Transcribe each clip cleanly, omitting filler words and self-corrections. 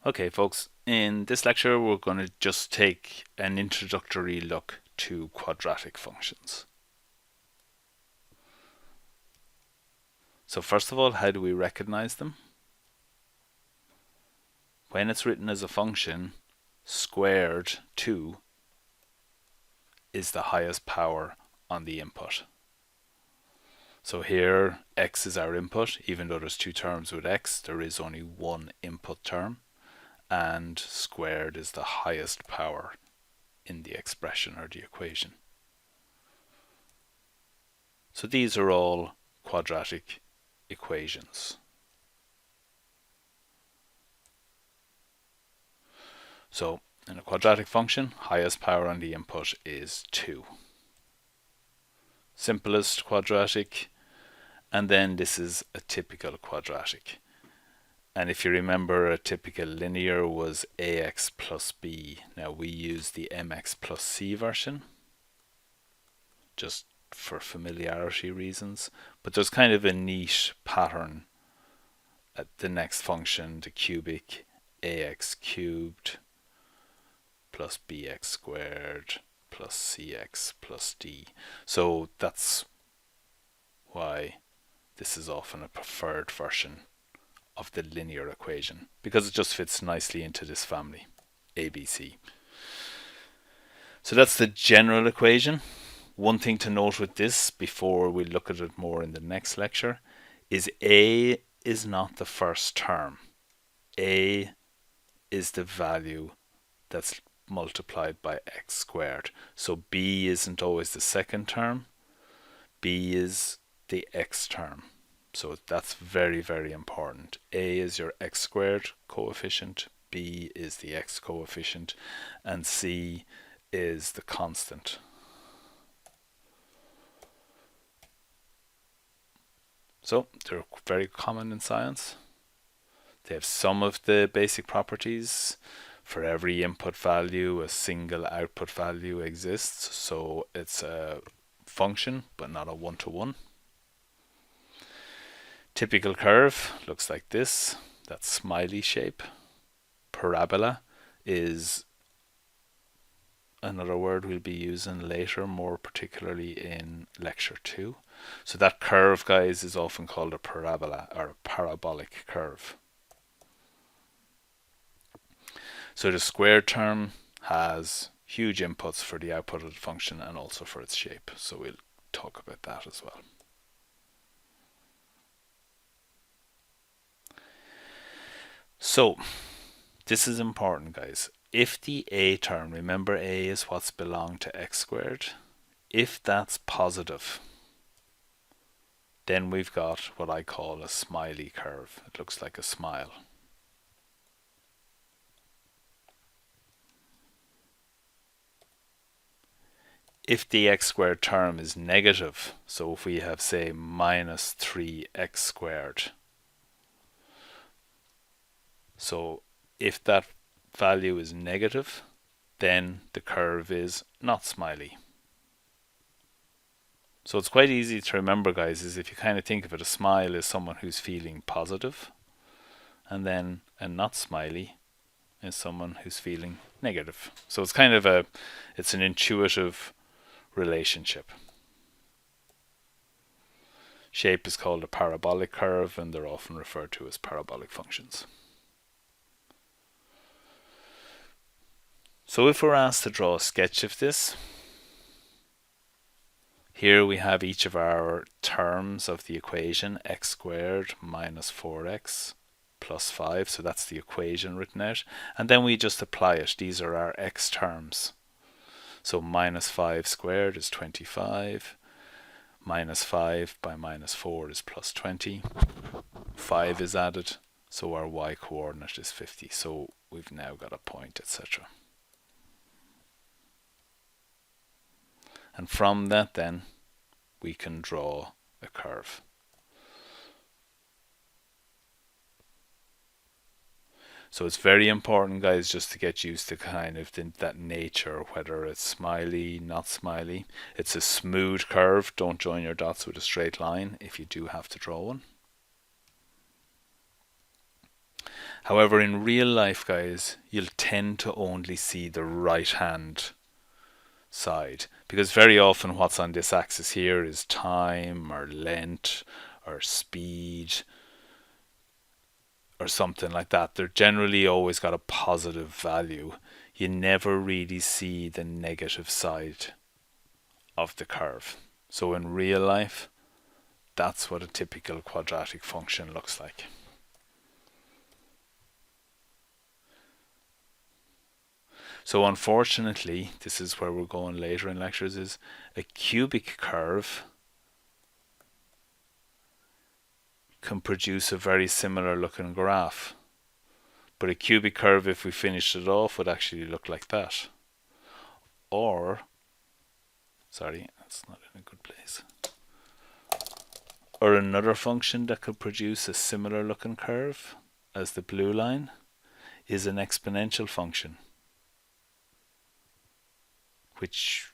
Okay, folks, in this lecture, we're going to just take an introductory look to quadratic functions. So first of all, how do we recognize them? When it's written as a function, squared 2 is the highest power on the input. So here, x is our input. Even though there's two terms with x, there is only one input term, and squared is the highest power in the expression or the equation. So these are all quadratic equations. So in a quadratic function, highest power on the input is 2. Simplest quadratic, and then this is a typical quadratic. And if you remember, a typical linear was ax plus b. Now we use the mx plus c version, just for familiarity reasons. But there's kind of a neat pattern at the next function, the cubic, ax cubed plus bx squared plus cx plus d. So that's why this is often a preferred version of the linear equation, because it just fits nicely into this family, ABC. So that's the general equation. One thing to note with this, before we look at it more in the next lecture, is a is not the first term. A is the value that's multiplied by x squared. So b isn't always the second term. B is the x term. So that's very, very important. A is your x squared coefficient, b is the x coefficient, and c is the constant. So they're very common in science. They have some of the basic properties. For every input value, a single output value exists. So it's a function, but not a one-to-one. Typical curve looks like this. That smiley shape. Parabola is another word we'll be using later, more particularly in lecture 2. So that curve, guys, is often called a parabola or a parabolic curve. So the squared term has huge inputs for the output of the function and also for its shape. So we'll talk about that as well. So this is important, guys. If the a term, remember a is what's belonged to x squared, if that's positive, then we've got what I call a smiley curve. It looks like a smile. If the x squared term is negative, so if we have, say, minus 3x squared, so if that value is negative, then the curve is not smiley. So it's quite easy to remember, guys, is if you kind of think of it, a smile is someone who's feeling positive, and then a not smiley is someone who's feeling negative. So it's kind of it's an intuitive relationship. Shape is called a parabolic curve, and they're often referred to as parabolic functions. So if we're asked to draw a sketch of this, here we have each of our terms of the equation, x squared minus 4x plus 5, so that's the equation written out, and then we just apply it. These are our x terms. So minus 5 squared is 25, minus 5 by minus 4 is plus 20, 5 is added, so our y coordinate is 50. So we've now got a point, etc. And from that then, we can draw a curve. So it's very important, guys, just to get used to kind of that nature, whether it's smiley, not smiley. It's a smooth curve. Don't join your dots with a straight line if you do have to draw one. However, in real life, guys, you'll tend to only see the right hand side, because very often what's on this axis here is time or length or speed or something like that. They're generally always got a positive value. You never really see the negative side of the curve. So in real life, that's what a typical quadratic function looks like. So unfortunately, this is where we're going later in lectures, is a cubic curve can produce a very similar looking graph. But a cubic curve, if we finished it off, would actually look like that. Or, sorry, that's not in a good place. Or another function that could produce a similar looking curve as the blue line is an exponential function, which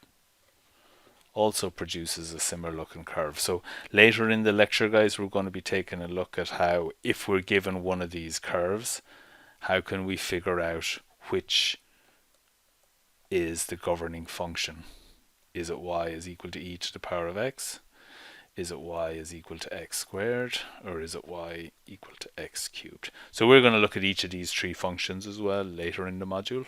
also produces a similar looking curve. So later in the lecture, guys, we're going to be taking a look at how, if we're given one of these curves, how can we figure out which is the governing function. Is it y is equal to e to the power of x? Is it y is equal to x squared? Or is it y equal to x cubed? So we're going to look at each of these three functions as well later in the module.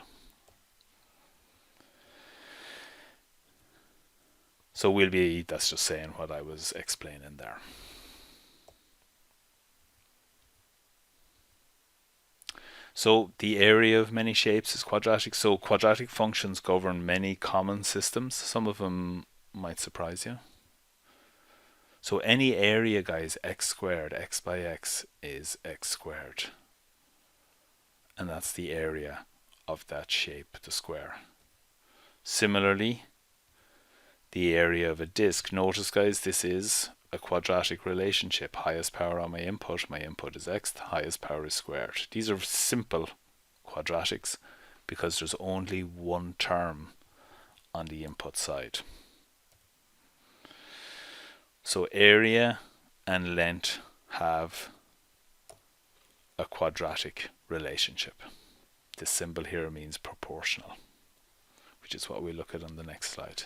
So that's just saying what I was explaining there. So the area of many shapes is quadratic. So quadratic functions govern many common systems. Some of them might surprise you. So any area, guys, x squared, x by x is x squared. And that's the area of that shape, the square. Similarly, the area of a disk. Notice, guys, this is a quadratic relationship. Highest power on my input is x, the highest power is squared. These are simple quadratics because there's only one term on the input side. So area and length have a quadratic relationship. This symbol here means proportional, which is what we look at on the next slide.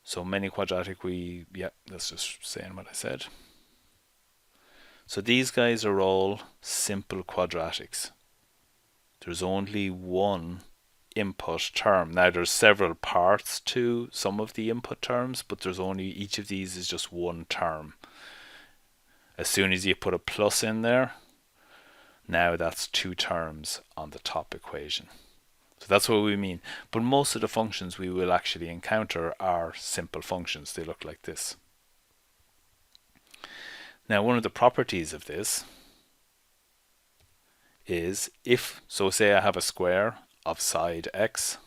So many quadratic, that's just saying what I said. So these guys are all simple quadratics. There's only one input term. Now there's several parts to some of the input terms, but there's only, each of these is just one term. As soon as you put a plus in there, now that's two terms on the top equation. So that's what we mean. But most of the functions we will actually encounter are simple functions. They look like this. Now, one of the properties of this is so say I have a square of side x,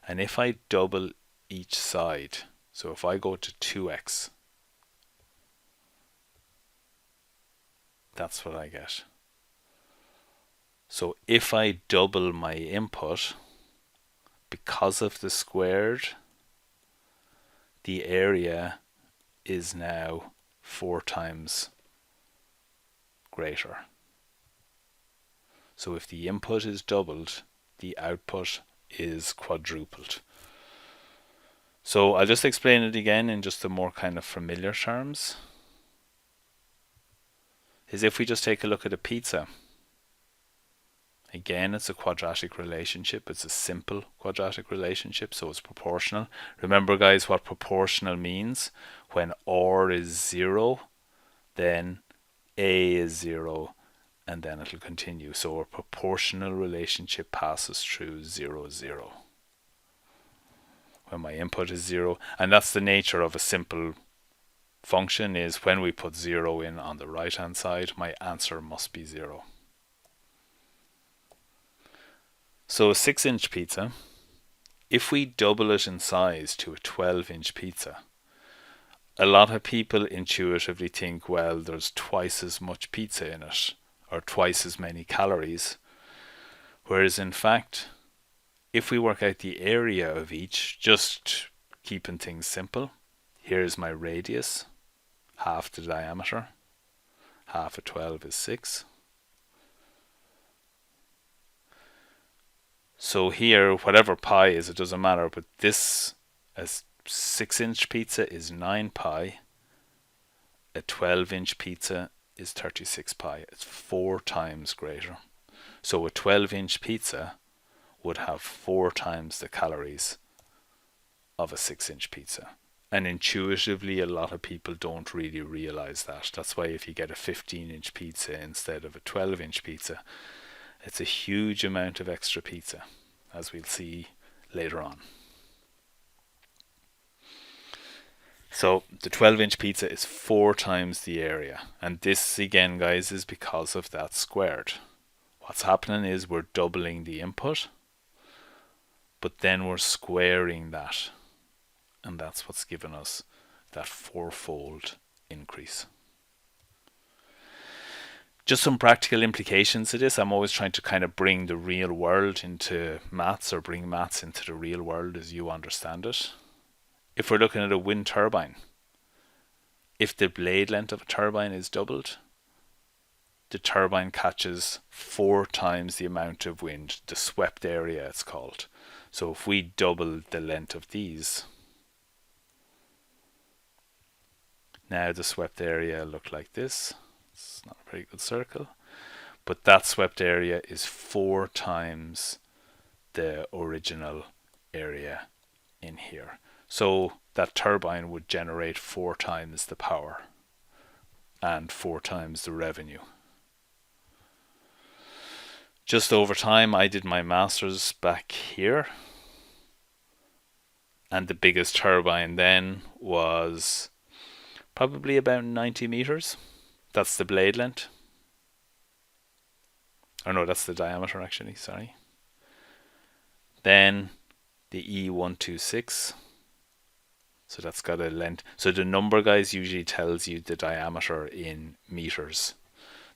and if I double each side, so if I go to 2x, that's what I get. So if I double my input, because of the squared, the area is now 4 times greater. So if the input is doubled, the output is quadrupled. So I'll just explain it again in just the more kind of familiar terms. Is if we just take a look at a pizza. Again, it's a quadratic relationship. It's a simple quadratic relationship, so it's proportional. Remember, guys, what proportional means. When R is 0, then A is 0, and then it'll continue. So a proportional relationship passes through 0, 0. When my input is 0, and that's the nature of a simple function, is when we put 0 in on the right hand side, my answer must be 0. So a 6-inch pizza, if we double it in size to a 12-inch pizza, a lot of people intuitively think, well, there's twice as much pizza in it, or twice as many calories. Whereas in fact, if we work out the area of each, just keeping things simple, here's my radius, half the diameter. Half of 12 is 6. So here, whatever pi is, it doesn't matter, but this, a 6-inch pizza is 9 pi. A 12-inch pizza is 36 pi. It's 4 times greater. So a 12-inch pizza would have 4 times the calories of a 6-inch pizza. And intuitively, a lot of people don't really realize that. That's why if you get a 15-inch pizza instead of a 12-inch pizza, it's a huge amount of extra pizza, as we'll see later on. So the 12-inch pizza is 4 times the area. And this, again, guys, is because of that squared. What's happening is we're doubling the input, but then we're squaring that. And that's what's given us that 4-fold increase. Just some practical implications of this. I'm always trying to kind of bring the real world into maths, or bring maths into the real world as you understand it. If we're looking at a wind turbine, if the blade length of a turbine is doubled, the turbine catches 4 times the amount of wind, the swept area it's called. So if we double the length of these, now the swept area look like this. It's not a very good circle, but that swept area is 4 times the original area in here. So that turbine would generate 4 times the power and 4 times the revenue. Just over time, I did my master's back here, and the biggest turbine then was probably about 90 meters. That's the blade length. Or no, that's the diameter actually, sorry. Then the E126. So that's got a length. So the number, guys, usually tells you the diameter in meters.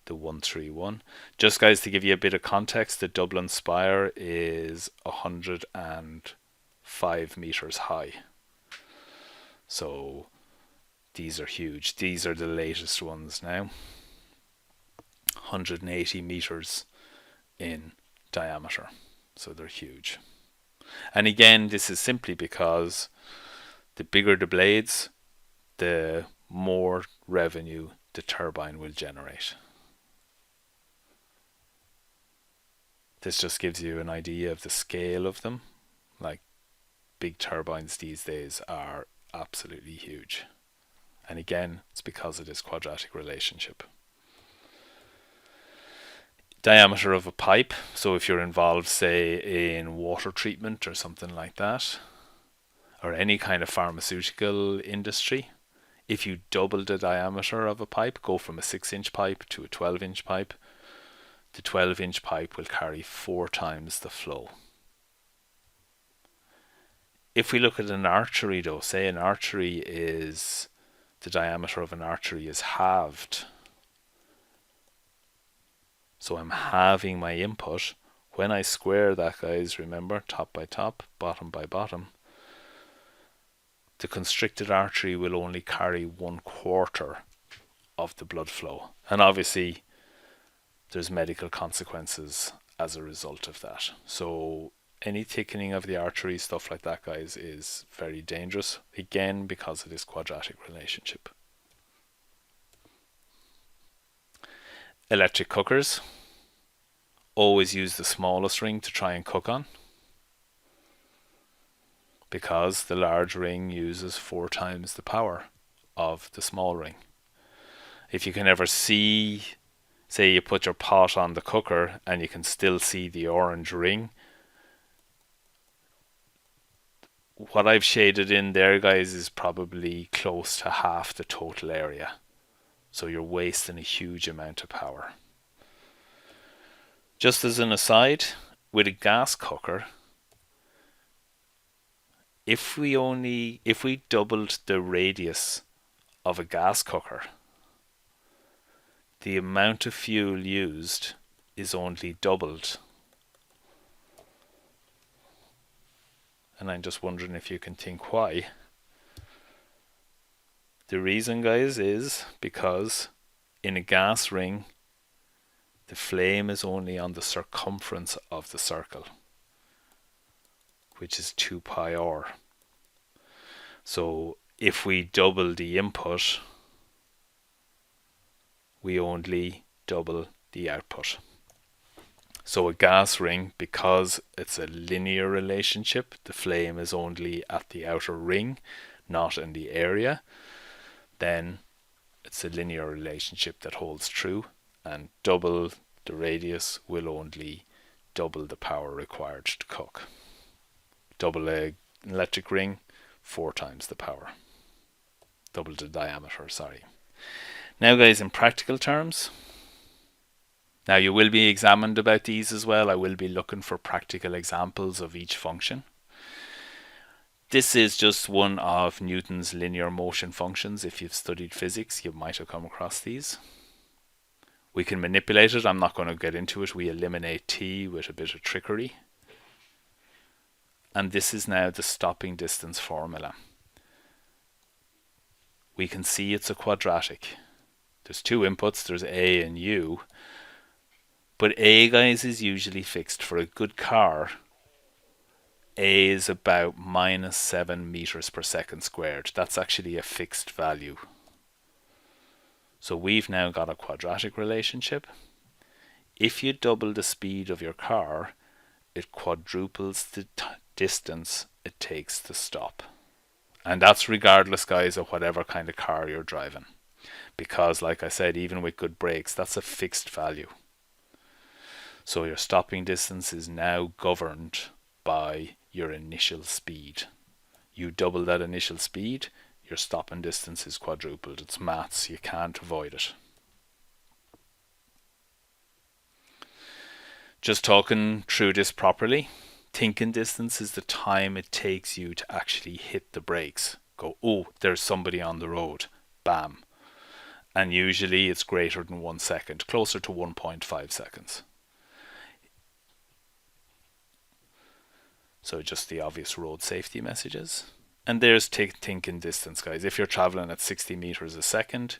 The 131. Just, guys, to give you a bit of context, the Dublin Spire is 105 meters high. So these are huge. These are the latest ones now. 180 meters in diameter. So they're huge. And again, this is simply because the bigger the blades, the more revenue the turbine will generate. This just gives you an idea of the scale of them. Like, big turbines these days are absolutely huge. And again, it's because of this quadratic relationship. Diameter of a pipe. So if you're involved, say, in water treatment or something like that, or any kind of pharmaceutical industry, if you double the diameter of a pipe, go from a 6-inch pipe to a 12-inch pipe, the 12-inch pipe will carry 4 times the flow. If we look at an artery though, say an artery is, the diameter of an artery is halved. So I'm halving my input. When I square that, guys, remember, top by top, bottom by bottom, the constricted artery will only carry 1/4 of the blood flow. And obviously, there's medical consequences as a result of that. So any thickening of the artery, stuff like that, guys, is very dangerous. Again, because of this quadratic relationship. Electric cookers always use the smallest ring to try and cook on, because the large ring uses 4 times the power of the small ring. If you can ever see, say you put your pot on the cooker and you can still see the orange ring, what I've shaded in there, guys, is probably close to half the total area. So you're wasting a huge amount of power. Just as an aside, with a gas cooker, if we doubled the radius of a gas cooker, the amount of fuel used is only doubled. And I'm just wondering if you can think why. The reason, guys, is because In a gas ring, the flame is only on the circumference of the circle, which is 2 pi r. So if we double the input, we only double the output. So a gas ring, because it's a linear relationship, the flame is only at the outer ring, not in the area, then it's a linear relationship that holds true, and double the radius will only double the power required to cook. Double an electric ring, 4 times the power. Double the diameter, sorry. Now guys, in practical terms, now you will be examined about these as well. I will be looking for practical examples of each function. This is just one of Newton's linear motion functions. If you've studied physics, you might have come across these. We can manipulate it. I'm not going to get into it. We eliminate t with a bit of trickery. And this is now the stopping distance formula. We can see it's a quadratic. There's two inputs, there's A and U. But A, guys, is usually fixed. For a good car, A is about minus 7 meters per second squared. That's actually a fixed value. So we've now got a quadratic relationship. If you double the speed of your car, it quadruples the distance it takes to stop. And that's regardless, guys, of whatever kind of car you're driving. Because, like I said, even with good brakes, that's a fixed value. So your stopping distance is now governed by your initial speed. You double that initial speed, your stopping distance is quadrupled. It's maths, you can't avoid it. Just talking through this properly, thinking distance is the time it takes you to actually hit the brakes. Go, oh, there's somebody on the road. Bam. And usually it's greater than 1 second, closer to 1.5 seconds. So just the obvious road safety messages. And there's thinking distance, guys. If you're traveling at 60 meters a second,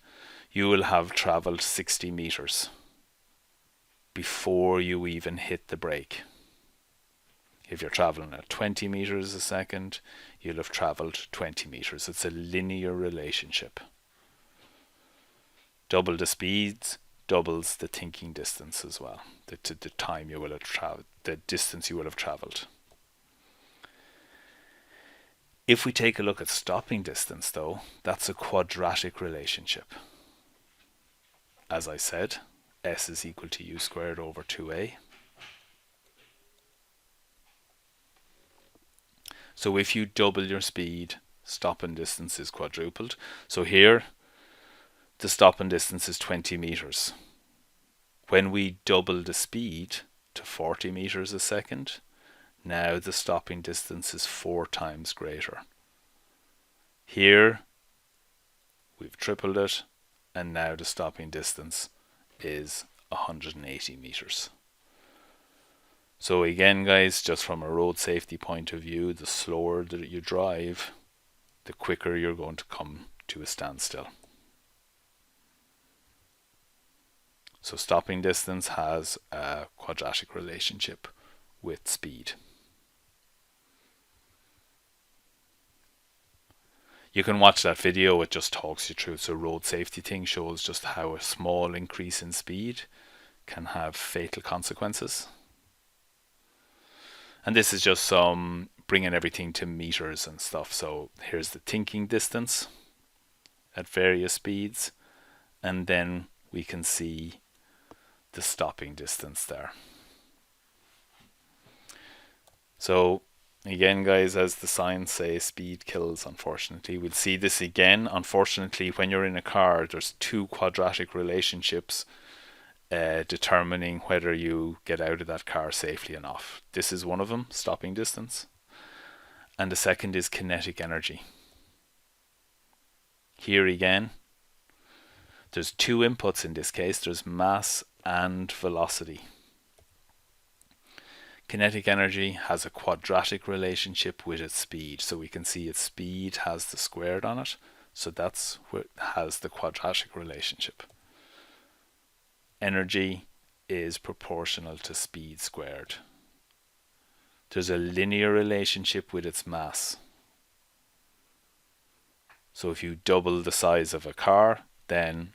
you will have traveled 60 meters before you even hit the brake. If you're traveling at 20 meters a second, you'll have traveled 20 meters. It's a linear relationship. Double the speeds doubles the thinking distance as well. The time you will have traveled, the distance you will have traveled. If we take a look at stopping distance, though, that's a quadratic relationship. As I said, S is equal to U squared over 2A. So if you double your speed, stopping distance is quadrupled. So here, the stopping distance is 20 meters. When we double the speed to 40 meters a second, now the stopping distance is 4 times greater. Here, we've tripled it, and now the stopping distance is 180 meters. So again, guys, just from a road safety point of view, the slower that you drive, the quicker you're going to come to a standstill. So stopping distance has a quadratic relationship with speed. You can watch that video, it just talks you through. So road safety thing shows just how a small increase in speed can have fatal consequences. And this is just some bringing everything to meters and stuff. So here's the thinking distance at various speeds, and then we can see the stopping distance there. So again, guys, as the signs say, speed kills, unfortunately. We'll see this again. Unfortunately, when you're in a car, there's two quadratic relationships determining whether you get out of that car safely enough. This is one of them, stopping distance. And the second is kinetic energy. Here again, there's two inputs in this case. There's mass and velocity. Kinetic energy has a quadratic relationship with its speed. So we can see its speed has the squared on it. So that's where it has the quadratic relationship. energy is proportional to speed squared. There's a linear relationship with its mass. So if you double the size of a car, then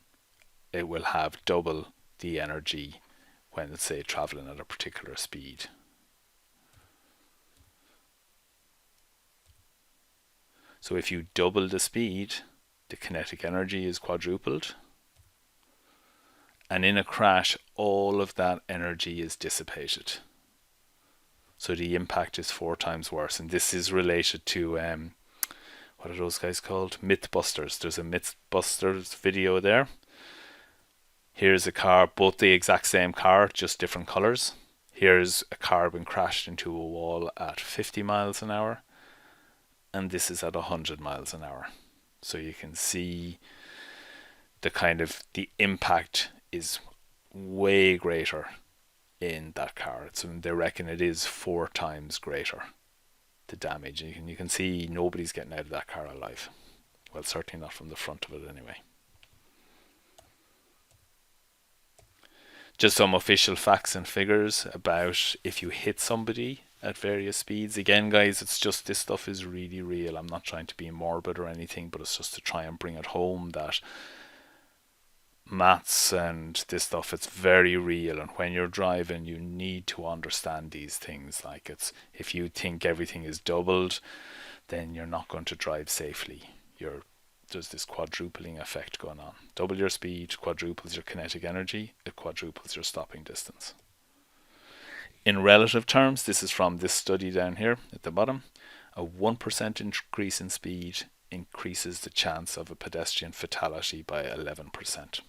it will have double the energy when it's, say, traveling at a particular speed. So if you double the speed, the kinetic energy is quadrupled. And in a crash, all of that energy is dissipated. So the impact is 4 times worse. And this is related to, what are those guys called? Mythbusters. There's a Mythbusters video there. Here's a car, both the exact same car, just different colours. Here's a car being crashed into a wall at 50 miles an hour. And this is at 100 miles an hour. So you can see the impact is way greater in that car. They reckon it is 4 times greater, the damage. And you can see nobody's getting out of that car alive. Well, certainly not from the front of it anyway. Just some official facts and figures about if you hit somebody at various speeds. Again, guys, it's just, this stuff is really real. I'm not trying to be morbid or anything, but it's just to try and bring it home that maths and this stuff, it's very real. And when you're driving, you need to understand these things. Like, it's, if you think everything is doubled, then you're not going to drive safely. There's this quadrupling effect going on. Double your speed quadruples your kinetic energy, it quadruples your stopping distance. In relative terms, this is from this study down here at the bottom, a 1% increase in speed increases the chance of a pedestrian fatality by 11%.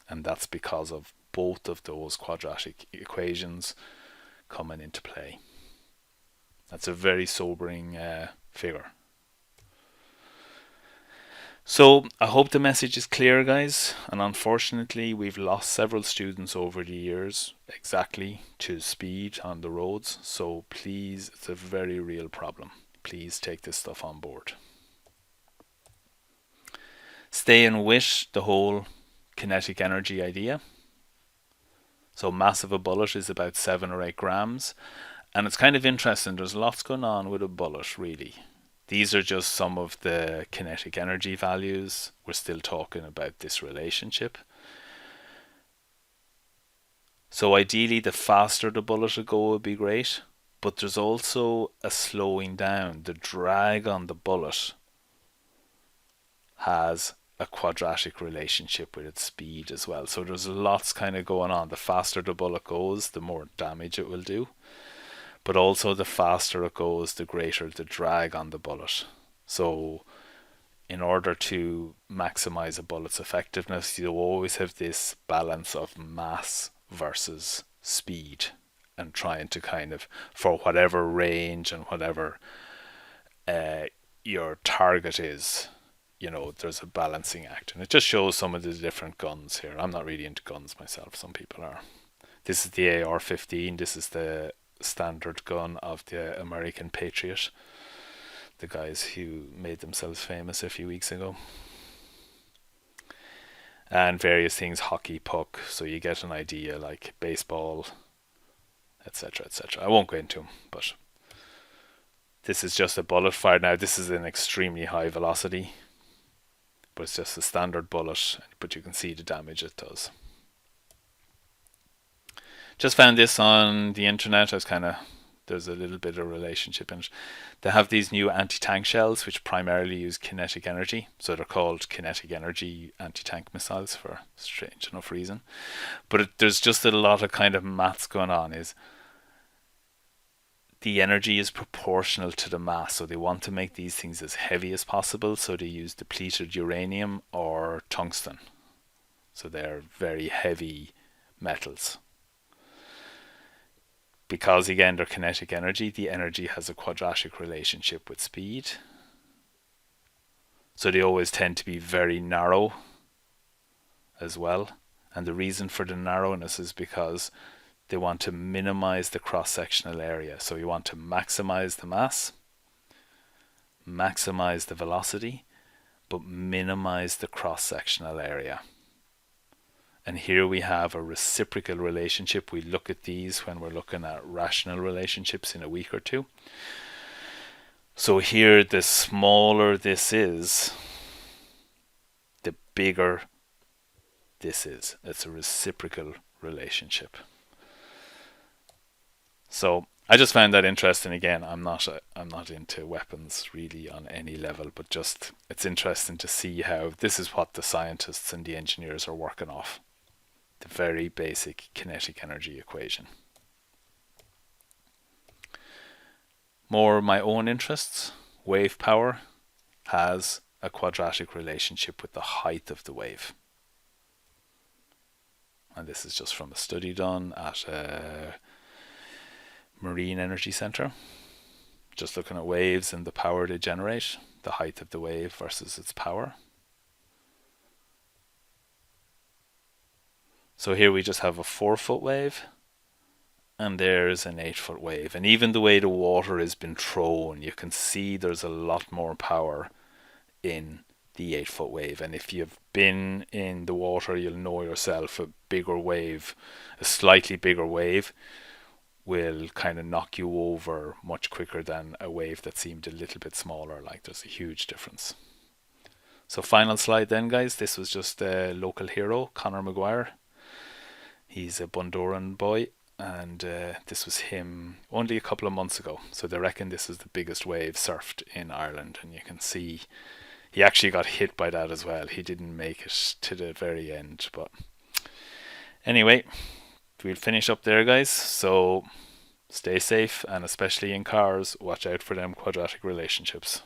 And that's because of both of those quadratic equations coming into play. That's a very sobering figure. So I hope the message is clear, guys. And unfortunately, we've lost several students over the years exactly to speed on the roads. So please, it's a very real problem. Please take this stuff on board. Staying with the whole kinetic energy idea. So mass of a bullet is about 7 or 8 grams. And it's kind of interesting. There's lots going on with a bullet, really. These are just some of the kinetic energy values. We're still talking about this relationship. So ideally, the faster the bullet will go would be great. But there's also a slowing down. The drag on the bullet has a quadratic relationship with its speed as well. So there's lots kind of going on. The faster the bullet goes, the more damage it will do. But also the faster it goes, the greater the drag on the bullet. So in order to maximize a bullet's effectiveness, you always have this balance of mass versus speed, and trying to kind of, for whatever range and whatever your target is, there's a balancing act. And it just shows some of the different guns here. I'm not really into guns myself. Some people are. This is the AR-15. This is the standard gun of the American Patriot, the guys who made themselves famous a few weeks ago. And various things, hockey puck, so you get an idea, like baseball, etc., etc. I won't go into them, but this is just a bullet fired. Now this is an extremely high velocity, but it's just a standard bullet, but you can see the damage it does. Just found this on the internet. There's a little bit of relationship in it. They have these new anti-tank shells which primarily use kinetic energy. So they're called kinetic energy anti-tank missiles for strange enough reason. But there's just a lot of kind of maths going on. Is the energy is proportional to the mass. So they want to make these things as heavy as possible. So they use depleted uranium or tungsten. So they're very heavy metals. Because again, they're kinetic energy, the energy has a quadratic relationship with speed. So they always tend to be very narrow as well. And the reason for the narrowness is because they want to minimize the cross-sectional area. So you want to maximize the mass, maximize the velocity, but minimize the cross-sectional area. And here we have a reciprocal relationship. We look at these when we're looking at rational relationships in a week or two. So here, the smaller this is, the bigger this is. It's a reciprocal relationship. So I just found that interesting. Again, I'm not into weapons really on any level, but just it's interesting to see how this is what the scientists and the engineers are working off. The very basic kinetic energy equation. More my own interests. Wave power has a quadratic relationship with the height of the wave. And this is just from a study done at a marine energy center. Just looking at waves and the power they generate, the height of the wave versus its power. So here we just have a 4-foot wave, and there's an 8-foot wave. And even the way the water has been thrown, you can see there's a lot more power in the 8-foot wave. And if you've been in the water, you'll know yourself a bigger wave, a slightly bigger wave, will kind of knock you over much quicker than a wave that seemed a little bit smaller. Like, there's a huge difference. So final slide then, guys. This was just a local hero, Conor Maguire. He's a Bundoran boy, and this was him only a couple of months ago. So they reckon this is the biggest wave surfed in Ireland, and you can see he actually got hit by that as well. He didn't make it to the very end, but anyway, we'll finish up there, guys. So stay safe, and especially in cars, watch out for them quadratic relationships.